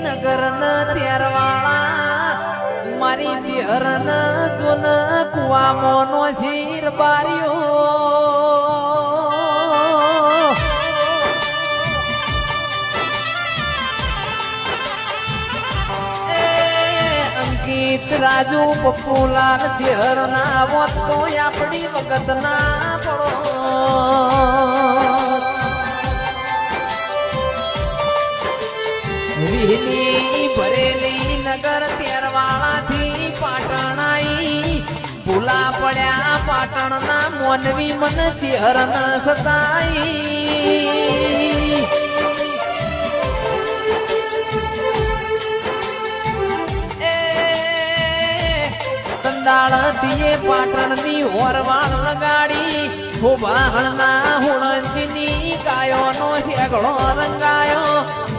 નગર ન ત્યારવાળા મારી ચેહરન જોન કુવામોનો શીર બાર્યો અંકિત રાજુ પપ્પુલાલ ચેહરના વોત તો આપણી વખત ના પડો વિહલી ભરેલી નગર તેરવાળા થી પાટણ આઈ ભૂલા પડ્યા પાટણના મોનવી મન ચેહર ન સતાઈ કંદાળ દીએ પાટણની હોરવાળ લગાડી ભોભાણના હુણચની ગાયોનો શેગડો રંગાયો